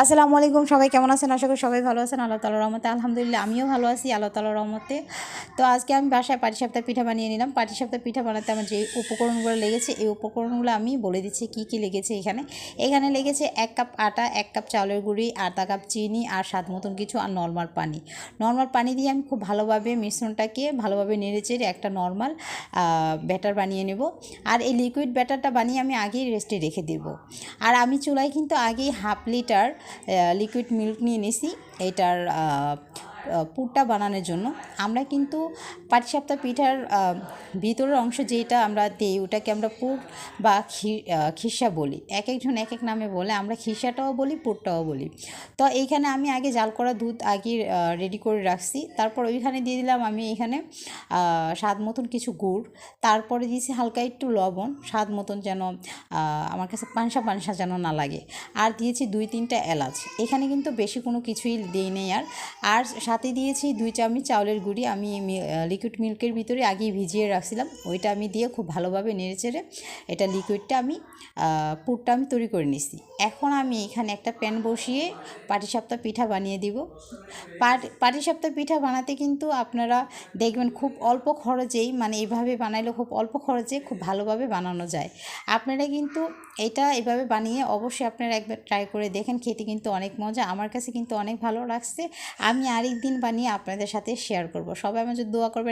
আসসালামু আলাইকুম, সবাই কেমন আছেন? আশা করি সবাই ভালো আছেন। আল্লাহ তাআলার রহমতে আলহামদুলিল্লাহ আমিও ভালো আছি আল্লাহ তাআলার রহমতে। তো আজকে আমি বাসায় পাটিসাপটা পিঠা বানিয়ে নিলাম। পাটিসাপটা পিঠা বানাতে আমার যে উপকরণগুলো লেগেছে, এই উপকরণগুলো আমি বলে দিচ্ছি কী কী লেগেছে। এখানে লেগেছে 1 কাপ আটা, 1 কাপ চাউলের গুঁড়ি, আধা কাপ চিনি আর স্বাদ মতন কিছু, আর নর্মাল পানি। নর্মাল পানি দিয়ে আমি খুব ভালোভাবে মিশ্রণটাকে ভালোভাবে নেড়েচেড়ে একটা নর্মাল ব্যাটার বানিয়ে নেব। আর এই লিকুইড ব্যাটারটা বানিয়ে আমি আগেই রেস্টে রেখে দেব। আর আমি চুলায় কিন্তু আগেই হাফ লিটার লিকুইড মিল্ক নিয়ে নিছি এইটার পুরটা বানানোর জন্য। আমরা কিন্তু পাটিসাপটা পিঠার ভিতরের অংশ যেটা আমরা দিই ওটাকে আমরা পুর বা খিরসা বলি, এক একজন এক এক নামে বলে। আমরা খিরসাটাও বলি, পুরটাও বলি। তো এইখানে আমি আগে জাল করা দুধ আগে রেডি করে রাখছি। তারপর ওইখানে দিয়ে দিলাম আমি এখানে স্বাদ মতন কিছু গুড়, তারপরে দিয়েছি হালকা একটু লবণ স্বাদ মতন, যেন আমার কাছে পানসা পানসা যেন না লাগে। আর দিয়েছি 2-3টা এলাচ। এখানে কিন্তু বেশি কোনো কিছুই দিই নেই। আর সাথে দিয়েছি 2 চামচ চাউলের গুঁড়ি। আমি লিকুইড মিল্কের ভিতরে আগেই ভিজিয়ে রাখছিলাম, ওইটা আমি দিয়ে খুব ভালোভাবে নেড়েচেড়ে এটা লিকুইডটা আমি পুরটা আমি তৈরি করে নিছি। এখন আমি এখানে একটা প্যান বসিয়ে পাটিসাপটা পিঠা বানিয়ে দিব। পাটিসাপটা পিঠা বানাতে কিন্তু আপনারা দেখবেন খুব অল্প খরচেই, মানে এইভাবে বানাইলে খুব অল্প খরচে খুব ভালোভাবে বানানো যায়। আপনারা কিন্তু এটা এভাবে বানিয়ে অবশ্যই আপনারা একবার ট্রাই করে দেখেন, খেতে কিন্তু অনেক মজা। আমার কাছে কিন্তু অনেক ভালো লাগছে। আমি আরেক দিন বানিয়ে আপনাদের সাথে শেয়ার করব। সবাই আমার জন্য দোয়া করবেন।